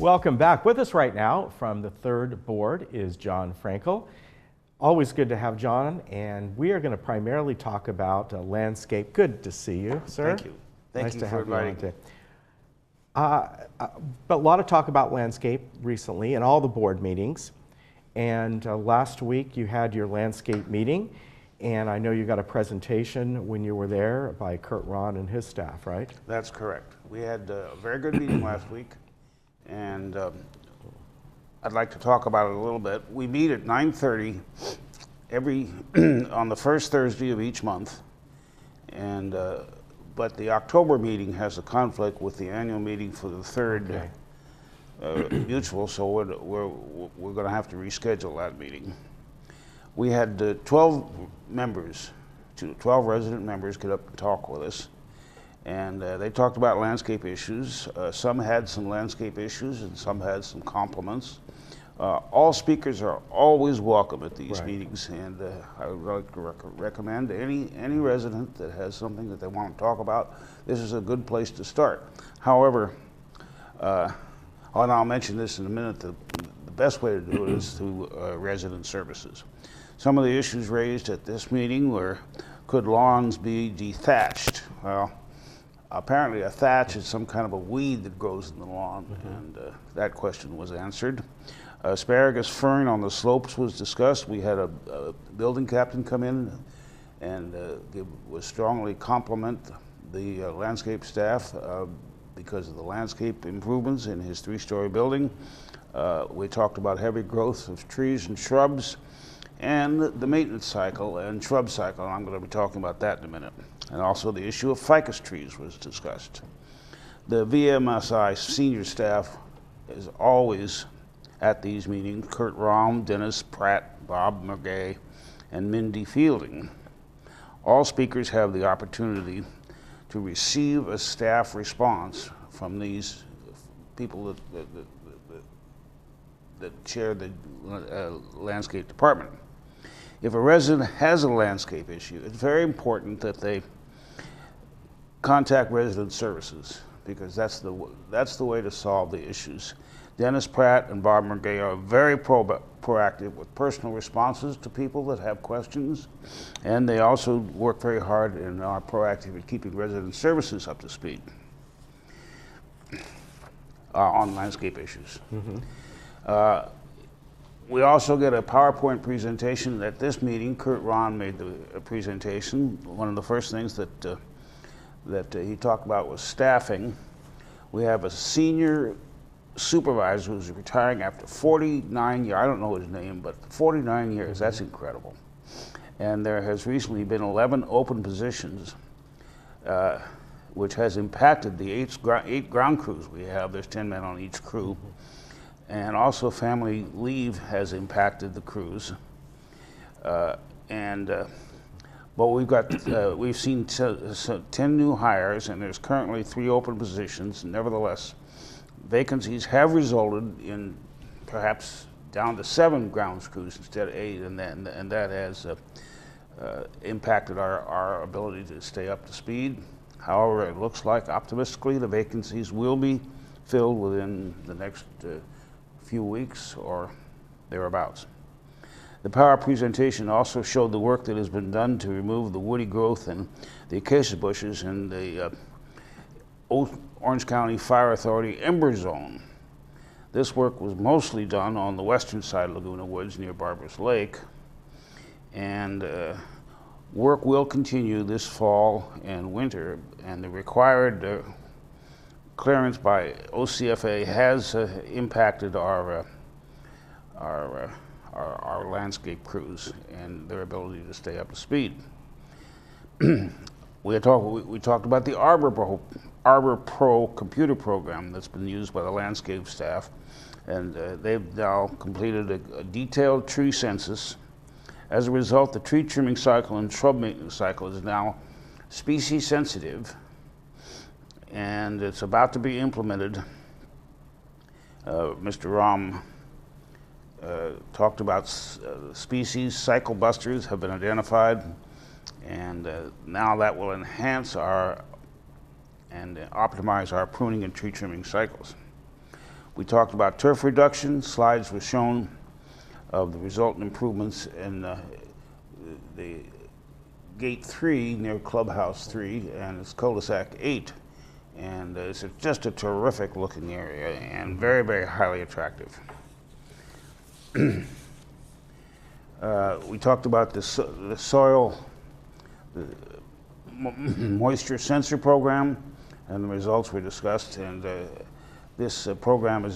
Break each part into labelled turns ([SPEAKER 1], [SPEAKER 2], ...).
[SPEAKER 1] Welcome back. With us right now from the third board is John Frankel. Always good to have John, and we are going to primarily talk about landscape. Good to see you, sir.
[SPEAKER 2] Thank you. Thank you
[SPEAKER 1] to
[SPEAKER 2] for
[SPEAKER 1] have
[SPEAKER 2] inviting
[SPEAKER 1] you on today. But a lot of talk about landscape recently in all the board meetings. And last week you had your landscape meeting, and I know you got a presentation when you were there by Kurt Ron and his staff, right?
[SPEAKER 2] That's correct. We had a very good meeting last week, and I'd like to talk about it a little bit. We meet at 9:30 on the first Thursday of each month, and but the October meeting has a conflict with the annual meeting for the third mutual, so we're going to have to reschedule that meeting. We had 12 members, 12 resident members get up and talk with us, and they talked about landscape issues. Some had some landscape issues and some had some compliments. All speakers are always welcome at these meetings, and I would like to recommend any resident that has something that they want to talk about, this is a good place to start. However, and I'll mention this in a minute, the best way to do it is through resident services. Some of the issues raised at this meeting were, could lawns be dethatched? Well, apparently a thatch is some kind of a weed that grows in the lawn, and that question was answered. Asparagus fern on the slopes was discussed. We had a building captain come in and was strongly compliment the landscape staff because of the landscape improvements in his 3-story building. We talked about heavy growth of trees and shrubs, and the maintenance cycle and shrub cycle, and I'm going to be talking about that in a minute. And also the issue of ficus trees was discussed. The VMSI senior staff is always at these meetings: Kurt Raum, Dennis Pratt, Bob McGay, and Mindy Fielding. All speakers have the opportunity to receive a staff response from these people that chair the landscape department. If a resident has a landscape issue, it's very important that they contact resident services, because that's the way to solve the issues. Dennis Pratt and Bob McGay are very proactive with personal responses to people that have questions, and they also work very hard and are proactive in keeping resident services up to speed on landscape issues. We also get a PowerPoint presentation at this meeting. Kurt Ron made the presentation. One of the first things that he talked about was staffing. We have a senior supervisor who's retiring after 49 years. I don't know his name, but 49 years, that's incredible. And there has recently been 11 open positions, which has impacted the 8 ground crews we have. There's 10 men on each crew. And also family leave has impacted the crews. But we've seen 10 new hires, and there's currently 3 open positions. Nevertheless, vacancies have resulted in perhaps down to 7 grounds crews instead of 8, and that has impacted our ability to stay up to speed. However, it looks like optimistically the vacancies will be filled within the next few weeks or thereabouts. The power presentation also showed the work that has been done to remove the woody growth and the acacia bushes in the Orange County Fire Authority Ember Zone. This work was mostly done on the western side of Laguna Woods near Barbers Lake, and work will continue this fall and winter, and the required clearance by OCFA has impacted our landscape crews and their ability to stay up to speed. We talked about the Arbor Pro computer program that's been used by the landscape staff, and they've now completed a detailed tree census. As a result, the tree trimming cycle and shrub maintenance cycle is now species sensitive, and it's about to be implemented. Mr. Raum talked about species. Cycle busters have been identified, and now that will enhance and optimize our pruning and tree trimming cycles. We talked about turf reduction. Slides were shown of the resultant improvements in the Gate 3 near Clubhouse 3 and it's cul-de-sac 8. And it's just a terrific looking area and very, very highly attractive. We talked about the soil moisture sensor program, and the results were discussed. And this program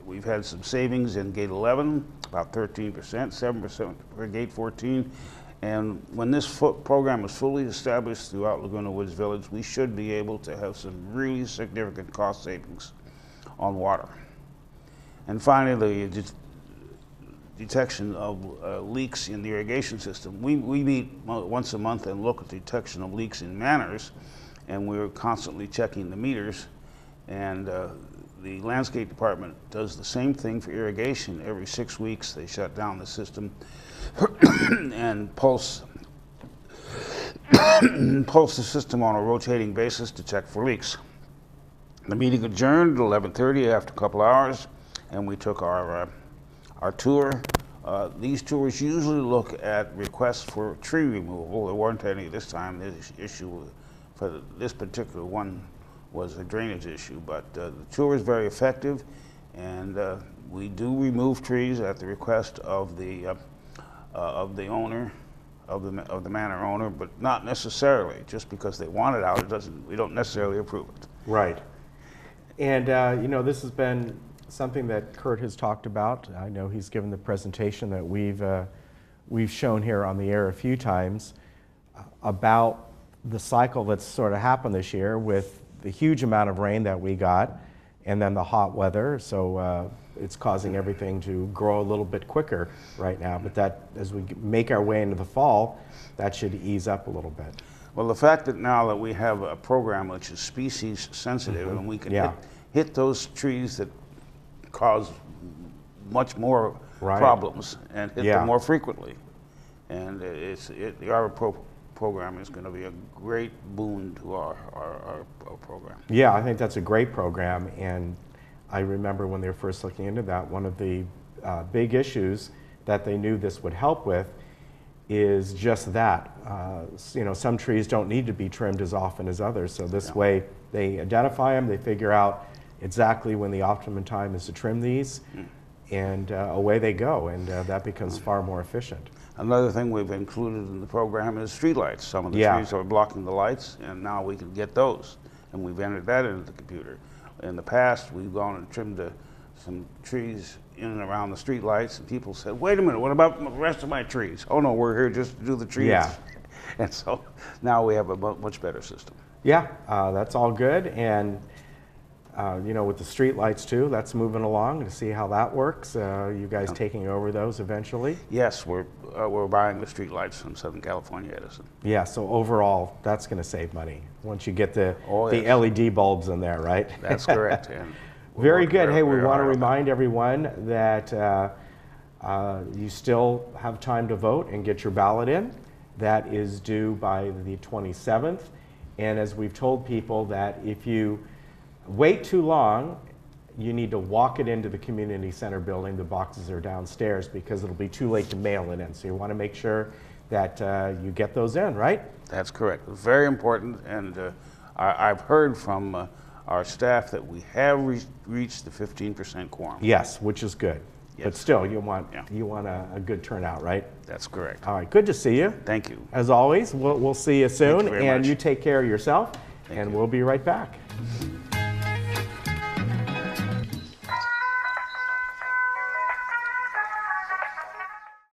[SPEAKER 2] we've had some savings in Gate 11, about 13%, 7% for Gate 14. And when this program is fully established throughout Laguna Woods Village, we should be able to have some really significant cost savings on water. And finally, the detection of leaks in the irrigation system. We meet once a month and look at the detection of leaks in Manners, and we're constantly checking the meters. And the landscape department does the same thing for irrigation. Every 6 weeks, they shut down the system and pulse the system on a rotating basis to check for leaks. The meeting adjourned at 11:30 after a couple hours, and we took our tour. These tours usually look at requests for tree removal. There weren't any this time. The issue for this particular one was a drainage issue, but the tour is very effective, and we do remove trees at the request of the owner, of the manor owner, but not necessarily. Just because they want it out, we don't necessarily approve it.
[SPEAKER 1] Right. And you know, this has been something that Kurt has talked about. I know he's given the presentation that we've shown here on the air a few times about the cycle that's sort of happened this year with the huge amount of rain that we got and then the hot weather. So it's causing everything to grow a little bit quicker right now. But that, as we make our way into the fall, that should ease up a little bit.
[SPEAKER 2] Well, the fact that now that we have a program which is species sensitive, and we can hit ththose trees that cause much more problems and hit them more frequently. And the Arbor program is going to be a great boon to our program.
[SPEAKER 1] Yeah, I think that's a great program. And I remember when they were first looking into that, one of the big issues that they knew this would help with is just that. You know, some trees don't need to be trimmed as often as others. So this way they identify them, they figure out exactly when the optimum time is to trim these, and away they go, and that becomes far more efficient.
[SPEAKER 2] Another thing we've included in the program is streetlights. Some of the trees are blocking the lights, and now we can get those, and we've entered that into the computer. In the past, we've gone and trimmed some trees in and around the streetlights, and people said, wait a minute, what about the rest of my trees? Oh no, we're here just to do the trees.
[SPEAKER 1] Yeah.
[SPEAKER 2] And so now we have a much better system.
[SPEAKER 1] Yeah, that's all good. And you know, with the street lights too, that's moving along to see how that works. You guys taking over those eventually?
[SPEAKER 2] Yes, we're buying the street lights from Southern California Edison.
[SPEAKER 1] Yeah, so overall, that's going to save money once you get the
[SPEAKER 2] yes.
[SPEAKER 1] LED bulbs in there, right?
[SPEAKER 2] That's correct. And
[SPEAKER 1] very good. Hey, we want to remind everyone that you still have time to vote and get your ballot in. That is due by the 27th. And as we've told people, that if you wait too long, you need to walk it into the community center building. The boxes are downstairs because it'll be too late to mail it in. So you want to make sure that you get those in, right?
[SPEAKER 2] That's correct. Very important. And I've heard from our staff that we have reached the 15% quorum.
[SPEAKER 1] Yes, which is good.
[SPEAKER 2] Yes.
[SPEAKER 1] But still, you want a good turnout, right?
[SPEAKER 2] That's correct.
[SPEAKER 1] All right, good to see you.
[SPEAKER 2] Thank you.
[SPEAKER 1] As always, we'll see you soon.
[SPEAKER 2] Thank you very
[SPEAKER 1] and
[SPEAKER 2] much.
[SPEAKER 1] you take care of yourself,
[SPEAKER 2] Thank
[SPEAKER 1] and
[SPEAKER 2] you.
[SPEAKER 1] we'll be right back.